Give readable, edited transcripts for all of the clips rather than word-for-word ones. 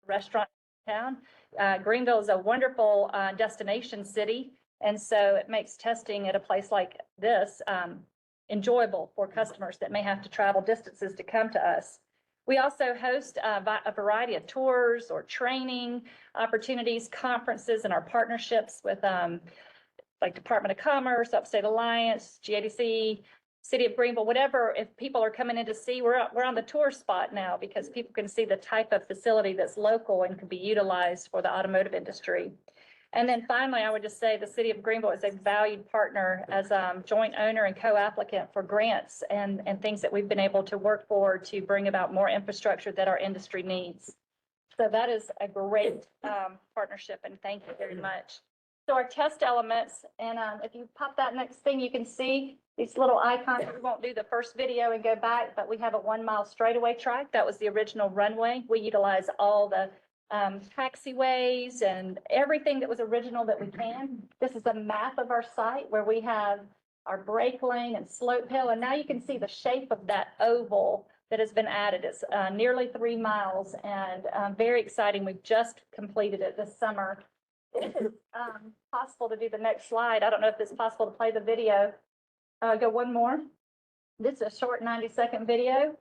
restaurant in town. Greenville is a wonderful destination city, and so it makes testing at a place like this enjoyable for customers that may have to travel distances to come to us. We also host a variety of tours or training opportunities, conferences, and our partnerships with like Department of Commerce, Upstate Alliance, GADC, City of Greenville, whatever. If people are coming in to see, we're on the tour spot now because people can see the type of facility that's local and can be utilized for the automotive industry. And then finally, I would just say the City of Greenville is a valued partner as a joint owner and co-applicant for grants and things that we've been able to work for to bring about more infrastructure that our industry needs. So that is a great partnership, and thank you very much. So our test elements, and if you pop that next thing, you can see these little icons. We won't do the first video and go back, but we have a 1 mile straightaway track. That was the original runway. We utilize all the taxiways and everything that was original that we can. This is a map of our site where we have our brake lane and slope hill. And now you can see the shape of that oval that has been added. It's nearly 3 miles and very exciting. We've just completed it this summer. If it's possible to do the next slide. I don't know if it's possible to play the video. Go one more. This is a short 90-second video.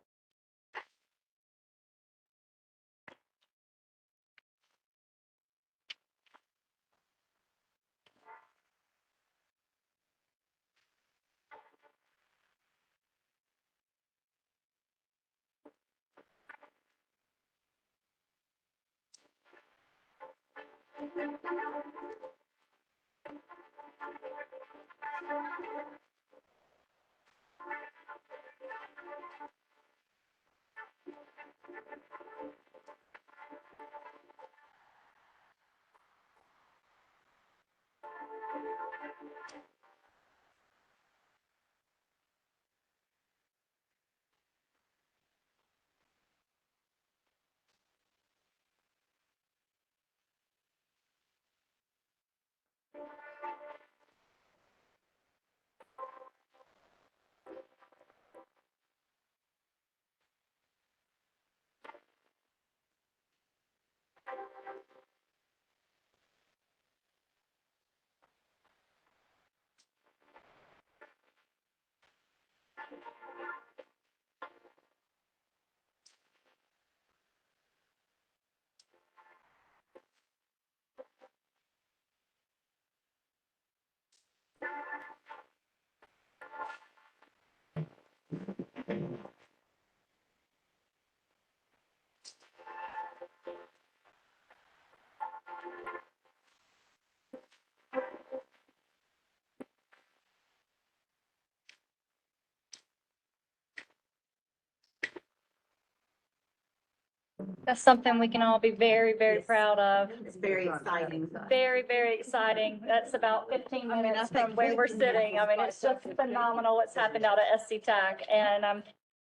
That's something we can all be very, very proud of. It's very exciting. Very, very exciting. That's about 15 minutes from where we're sitting. I mean, it's just phenomenal what's happened out at SCTAC, and I'm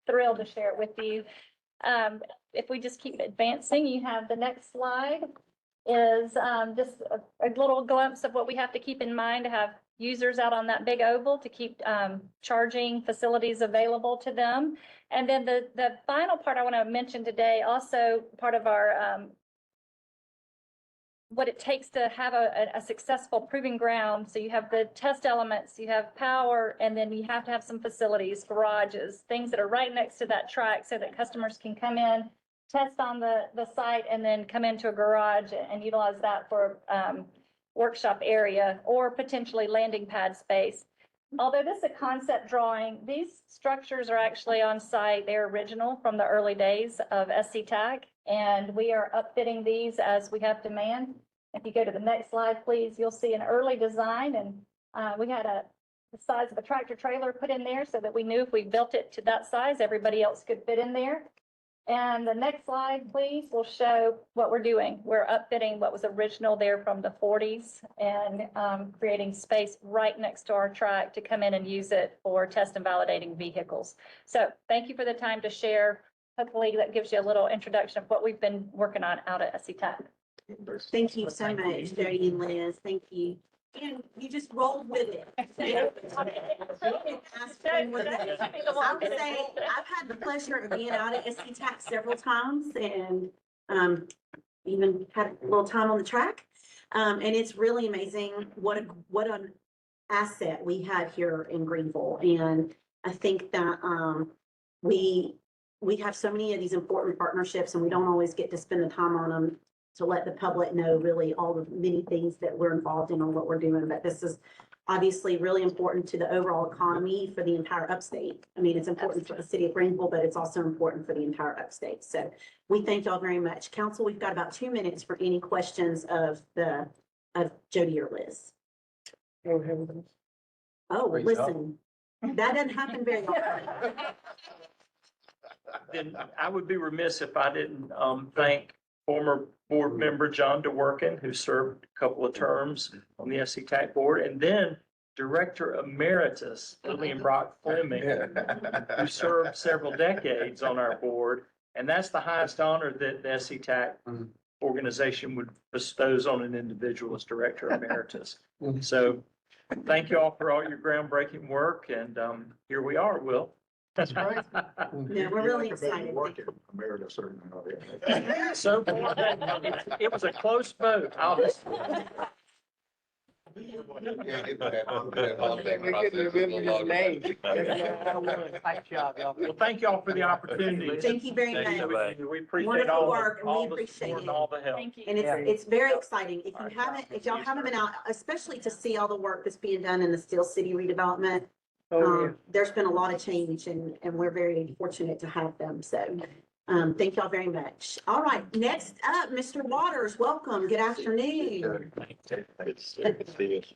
thrilled to share it with you. If we just keep advancing, you have the next slide is just a little glimpse of what we have to keep in mind to have users out on that big oval to keep charging facilities available to them. And then the final part I want to mention today, also part of our what it takes to have a successful proving ground. So you have the test elements, you have power, and then you have to have some facilities, garages, things that are right next to that track so that customers can come in, test on the site, and then come into a garage and utilize that for workshop area or potentially landing pad space. Although this is a concept drawing, these structures are actually on site. They're original from the early days of SCTAC, and we are upfitting these as we have demand. If you go to the next slide, please, you'll see an early design, and we had the size of a tractor trailer put in there so that we knew if we built it to that size, everybody else could fit in there. And the next slide, please, will show what we're doing. We're upfitting what was original there from the 40s and creating space right next to our track to come in and use it for test and validating vehicles. So thank you for the time to share. Hopefully that gives you a little introduction of what we've been working on out at SCTAC. Thank you so much, Jody and Liz. Thank you. And you just rolled with it. I'm saying, I've had the pleasure of being out at SCTAC several times, and even had a little time on the track. And it's really amazing what an asset we have here in Greenville. And I think that, we have so many of these important partnerships and we don't always get to spend the time on them to let the public know really all the many things that we're involved in or what we're doing. But this is obviously really important to the overall economy for the entire upstate. I mean, it's important for the city of Greenville, but it's also important for the entire upstate. So we thank y'all very much. Council, we've got about 2 minutes for any questions of Jody or Liz. Oh, Great listen, that doesn't happen very often. Then I would be remiss if I didn't thank former board member John DeWorkin, who served a couple of terms on the SC TAC board, and then Director Emeritus Lillian Brock Fleming, who served several decades on our board. And that's the highest honor that the SC TAC organization would bestows on an individual as Director Emeritus. So thank you all for all your groundbreaking work, and here we are, Will. That's right. Yeah, we're really excited. Emeritus, certainly not it. So far, it was a close vote. Nice job, y'all. Well, thank you all for the opportunity. Thank you very Thank much. you. We appreciate Wonderful all, work, and we all the appreciate support and it. all the help. Thank you. And Yeah. it's very exciting. If y'all haven't been out, especially to see all the work that's being done in the Steel City redevelopment. There's been a lot of change and we're very fortunate to have them. So, thank y'all very much. All right, next up, Mr. Waters, welcome. Good afternoon.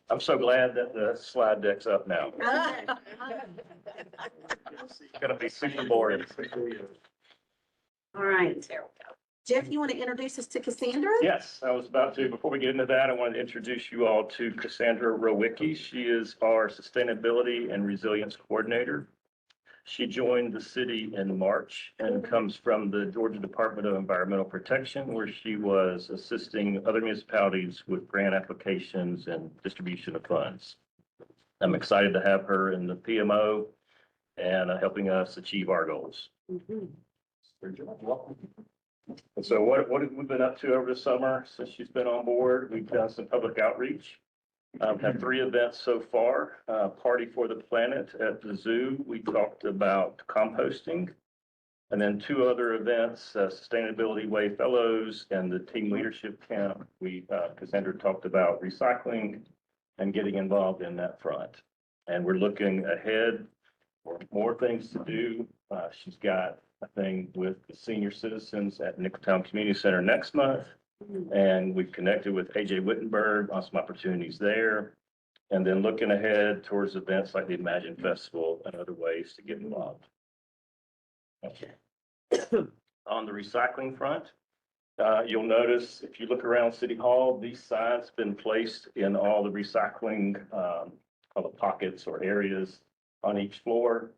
I'm so glad that the slide deck's up now. It's gonna be super boring. All right. Jeff, you want to introduce us to Cassandra? Yes, I was about to. Before we get into that, I wanted to introduce you all to Cassandra Rowicki. She is our Sustainability and Resilience Coordinator. She joined the city in March and comes from the Georgia Department of Environmental Protection, where she was assisting other municipalities with grant applications and distribution of funds. I'm excited to have her in the PMO and helping us achieve our goals. Mhm. Welcome. And so what have we been up to over the summer since she's been on board? We've done some public outreach. Had 3 events so far. Party for the Planet at the zoo. We talked about composting. And then 2 other events, Sustainability Way Fellows and the Team Leadership Camp. Cassandra talked about recycling and getting involved in that front. And we're looking ahead for more things to do. She's got a thing with the senior citizens at Nicholtown Community Center next month. And we've connected with AJ Wittenberg on some opportunities there. And then looking ahead towards events like the Imagine Festival and other ways to get involved. Okay. On the recycling front, you'll notice if you look around City Hall, these signs have been placed in all the recycling pockets or areas on each floor.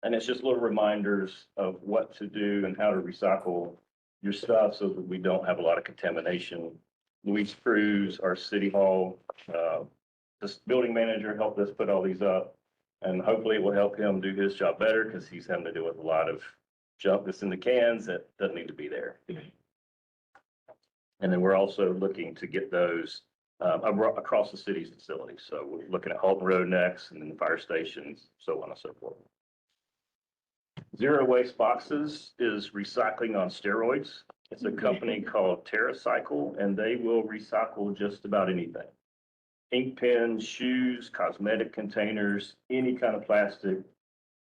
And it's just little reminders of what to do and how to recycle your stuff so that we don't have a lot of contamination. Luis Cruz, our City Hall, this building manager, helped us put all these up. And hopefully it will help him do his job better because he's having to deal with a lot of junk that's in the cans that doesn't need to be there. And then we're also looking to get those across the city's facilities. So we're looking at Halton Road next and then the fire stations, so on and so forth. Zero Waste Boxes is recycling on steroids. It's a company called TerraCycle, and they will recycle just about anything. Ink pens, shoes, cosmetic containers, any kind of plastic.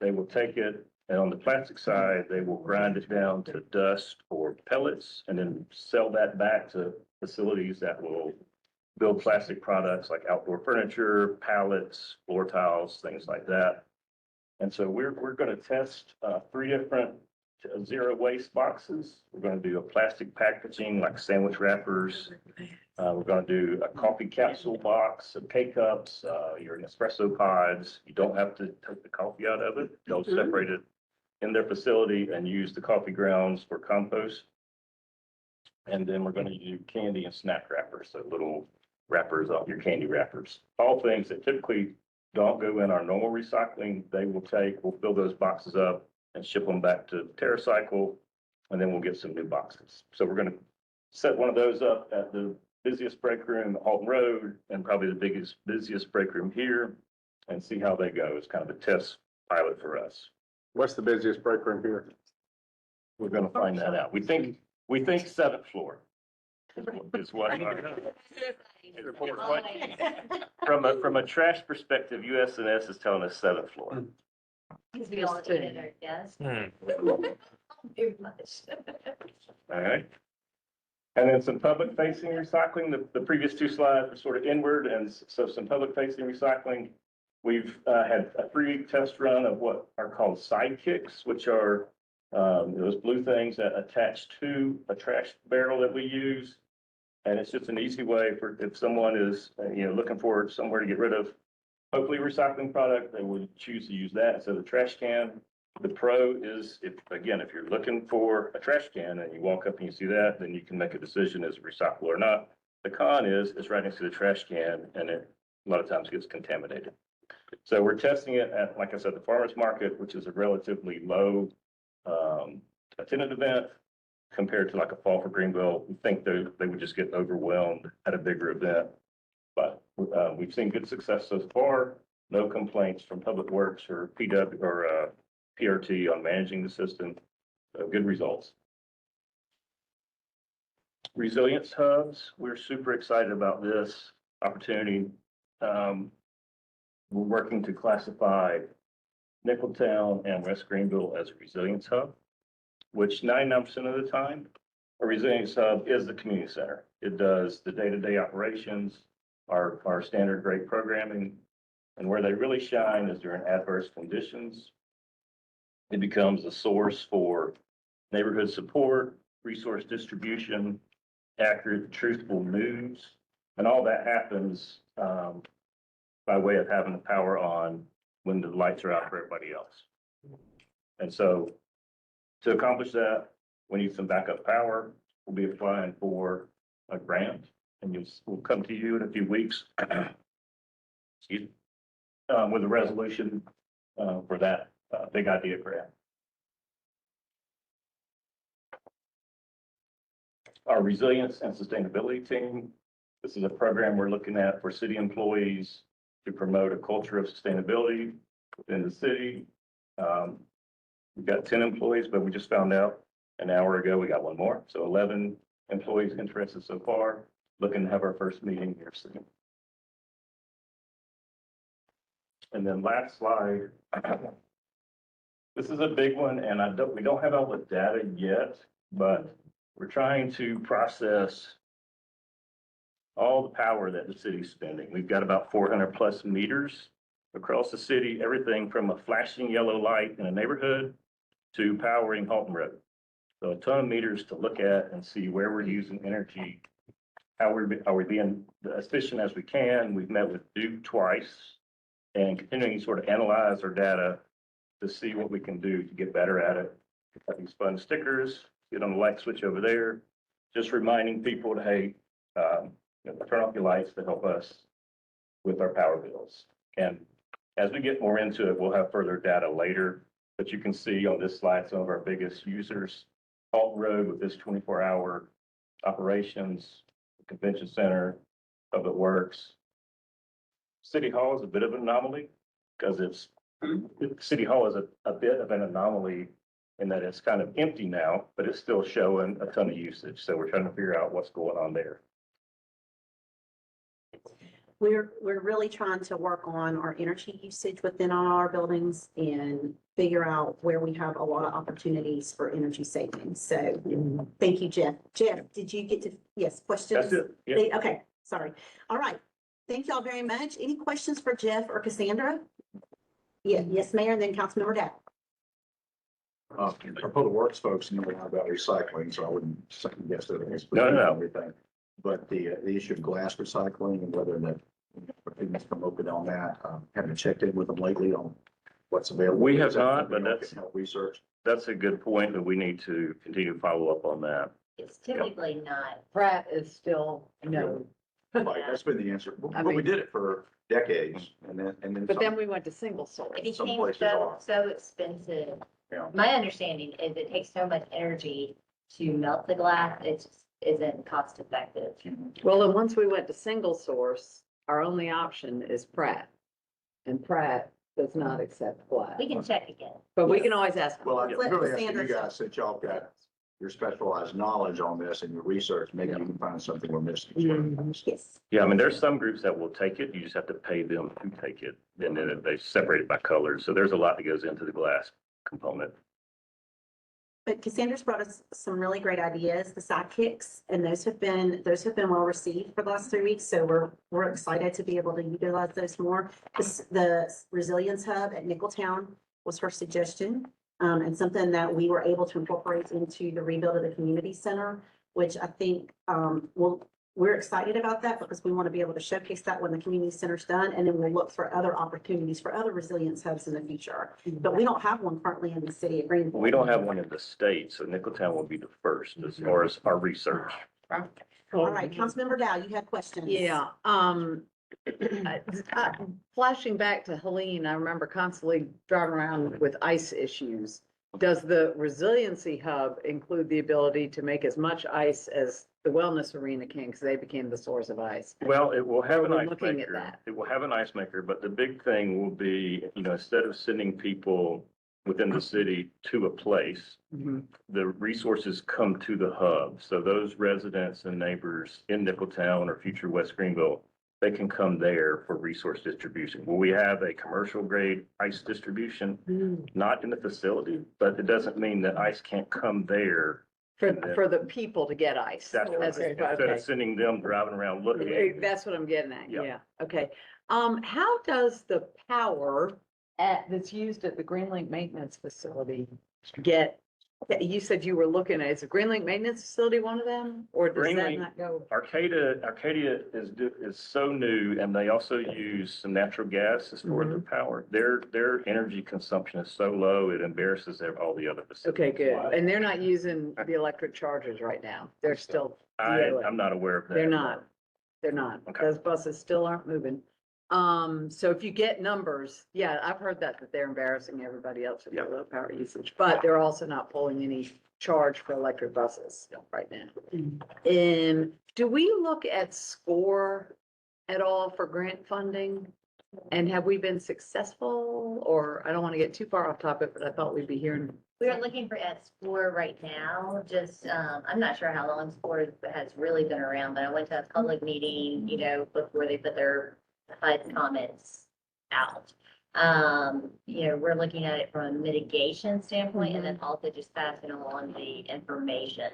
They will take it, and on the plastic side, they will grind it down to dust or pellets, and then sell that back to facilities that will build plastic products like outdoor furniture, pallets, floor tiles, things like that. And so we're going to test 3 different zero waste boxes. We're going to do a plastic packaging like sandwich wrappers. We're going to do a coffee capsule box, K-cups, your Nespresso pods. You don't have to take the coffee out of it. They'll separate it in their facility and use the coffee grounds for compost. And then we're going to do candy and snack wrappers, so little wrappers off your candy wrappers. All things that typically don't go in our normal recycling, we'll fill those boxes up and ship them back to TerraCycle, and then we'll get some new boxes. So we're going to set one of those up at the busiest break room, Halton Road, and probably the busiest break room here, and see how they go. It's kind of a test pilot for us. What's the busiest break room here? We're gonna find that out. We think seventh floor is what. From a trash perspective, USNS is telling us seventh floor. Because we all did it, yes. Very much. All right. And then some public facing recycling. The previous two slides were sort of inward, and so some public facing recycling. We've had a 3-week test run of what are called sidekicks, which are those blue things that attach to a trash barrel that we use. And it's just an easy way for, if someone is, looking for somewhere to get rid of hopefully recycling product, they would choose to use that instead of the trash can. The pro is, if you're looking for a trash can and you walk up and you see that, then you can make a decision as recyclable or not. The con is, it's right next to the trash can, and it a lot of times gets contaminated. So we're testing it at, like I said, the farmer's market, which is a relatively low attended event compared to like a Fall for Greenville. We think they would just get overwhelmed at a bigger event. But we've seen good success so far. No complaints from Public Works or PW or PRT on managing the system. Good results. Resilience hubs. We're super excited about this opportunity. We're working to classify Nicholtown and West Greenville as a resilience hub, which 99% of the time, a resilience hub is the community center. It does the day-to-day operations, our standard grade programming, and where they really shine is during adverse conditions. It becomes a source for neighborhood support, resource distribution, accurate, truthful news, and all that happens by way of having the power on when the lights are out for everybody else. And so to accomplish that, we need some backup power. We'll be applying for a grant, and we'll come to you in a few weeks excuse me, with a resolution for that big idea grant. Our resilience and sustainability team. This is a program we're looking at for city employees to promote a culture of sustainability within the city. We've got 10 employees, but we just found out an hour ago we got one more. So 11 employees interested so far. Looking to have our first meeting here soon. And then last slide. This is a big one, and we don't have all the data yet, but we're trying to process all the power that the city's spending. We've got about 400 plus meters across the city, everything from a flashing yellow light in a neighborhood to powering Halton Road. So a ton of meters to look at and see where we're using energy, how are we being as efficient as we can. We've met with Duke twice and continuing to sort of analyze our data to see what we can do to get better at it. Got these fun stickers, get on the light switch over there, just reminding people to, hey, turn off your lights to help us with our power bills. And as we get more into it, we'll have further data later, but you can see on this slide some of our biggest users. Halton Road with this 24-hour operations, convention center, Public Works. City Hall is a bit of an anomaly because City Hall is a bit of an anomaly in that it's kind of empty now, but it's still showing a ton of usage. So we're trying to figure out what's going on there. We're really trying to work on our energy usage within all our buildings and figure out where we have a lot of opportunities for energy savings. So thank you, Jeff. Jeff, did you get to, yes, questions? That's it. Yeah. Okay, sorry. All right. Thank y'all very much. Any questions for Jeff or Cassandra? Yeah, yes, Mayor, and then Councilmember Dow. Our Public Works folks know a lot about recycling, so I wouldn't second guess that. No. Everything. But the issue of glass recycling and whether the opinions come open on that, haven't checked in with them lately on what's available. We have not, but Help research. that's a good point, and we need to continue to follow up on that. It's typically not. Pratt is still no. Right, that's been the answer. I But we mean- did it for decades and then. But then some. we went to single source. It Some became places so, are. so expensive. Yeah. My understanding is it takes so much energy to melt the glass. It's isn't cost effective. Well, and once we went to single source, our only option is Pratt. And Pratt does not accept glass. We can check again. But we can always ask. Well, I'm Let really asking you Cassandra- guys, since y'all got your specialized knowledge on this and your research, maybe you can find something we're missing. Yes. Yeah, I mean, there's some groups that will take it. You just have to pay them to take it. And then they separate it by colors. So there's a lot that goes into the glass component. But Cassandra's brought us some really great ideas, the sidekicks, and those have been well received for the last 3 weeks. So we're excited to be able to utilize those more. The Resilience Hub at Nicholtown was her suggestion. And something that we were able to incorporate into the rebuild of the community center, which I think, we're excited about that because we want to be able to showcase that when the community center's done. And then we'll look for other opportunities for other resilience hubs in the future. But we don't have one currently in the city of Greenville. We don't have one in the state, so Nicholtown will be the first as far as our research. All right, Councilmember Dow, you had questions. Yeah, flashing back to Helene, I remember constantly driving around with ice issues. Does the resiliency hub include the ability to make as much ice as the wellness arena can, because they became the source of ice? Well, it will have an We're ice looking at maker. that. It will have an ice maker, but the big thing will be, instead of sending people within the city to a place, the resources come to the hub. So those residents and neighbors in Nicholtown or future West Greenville, they can come there for resource distribution. Will we have a commercial grade ice distribution? Not in the facility, but it doesn't mean that ice can't come there. For the people to get ice. That's right. As- Instead okay. of sending them driving around looking. That's what I'm getting at, Yeah. yeah, okay. How does the power that's used at the Greenlink Maintenance Facility get, you said you were looking at, is the Greenlink Maintenance Facility one of them, or does that Greenlink- not go? Arcadia is so new, and they also use some natural gas to store their power. Their energy consumption is so low, it embarrasses all the other facilities. Okay, good, and they're not using the electric chargers right now, they're still, I'm not aware of that. they're not, Okay. those buses still aren't moving. So if you get numbers, yeah, I've heard that they're embarrassing everybody else with their low power usage, but they're also not pulling any charge for electric buses right now. And do we look at SCORE at all for grant funding? And have we been successful, or I don't want to get too far off topic, but I thought we'd be hearing. We are looking for SCORE right now, I'm not sure how long SCORE has really been around, but I went to a public meeting, before they put their HUD comments out. We're looking at it from a mitigation standpoint and then also just passing along the information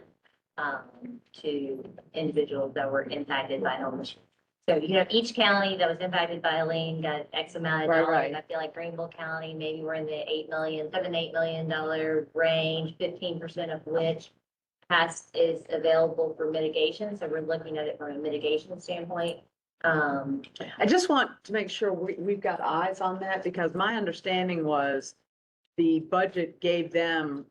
to individuals that were impacted by homelessness. So, each county that was impacted by Helene got X amount of Right, dollars. right. I feel like Greenville County, maybe we're in the $7-8 million range, 15% of which is available for mitigation. So we're looking at it from a mitigation standpoint. I just want to make sure we've got eyes on that, because my understanding was the budget gave them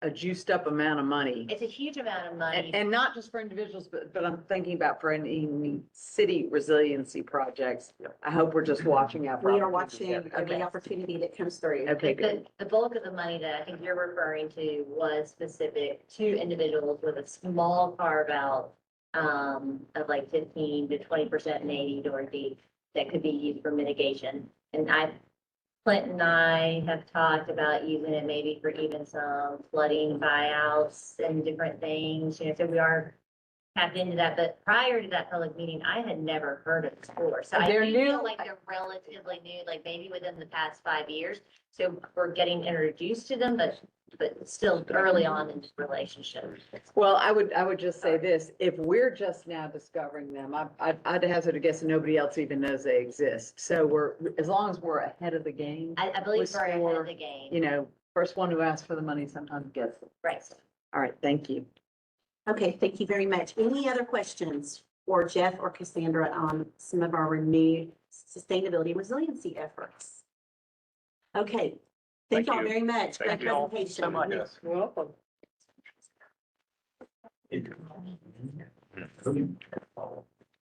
a juiced up amount of money. It's a huge amount of money. And not just for individuals, but I'm thinking about for any city resiliency projects. I hope we're just watching out. for We are opportunities. watching every Okay. opportunity that comes through. Okay, The, good. the bulk of the money that I think you're referring to was specific to individuals with a small carve out of like 15 to 20% maybe, Dorothy, that could be used for mitigation. And Clint and I have talked about using it maybe for even some flooding buyouts and different things, so we are tapped into that. But prior to that public meeting, I had never heard of SCORE. So I They're do new. feel like they're relatively new, like maybe within the past 5 years. So we're getting introduced to them, but still early on in the relationship. Well, I would just say this, if we're just now discovering them, I'd hazard a guess that nobody else even knows they exist. So as long as we're ahead of the game, I believe With we're ahead SCORE, of the game. first one who asks for the money sometimes gets it. Right. All right, thank you. Okay, thank you very much. Any other questions for Jeff or Cassandra on some of our renewed sustainability and resiliency efforts? Okay, thank Thank y'all you. very much. Thank Great you all presentation. so much. Welcome.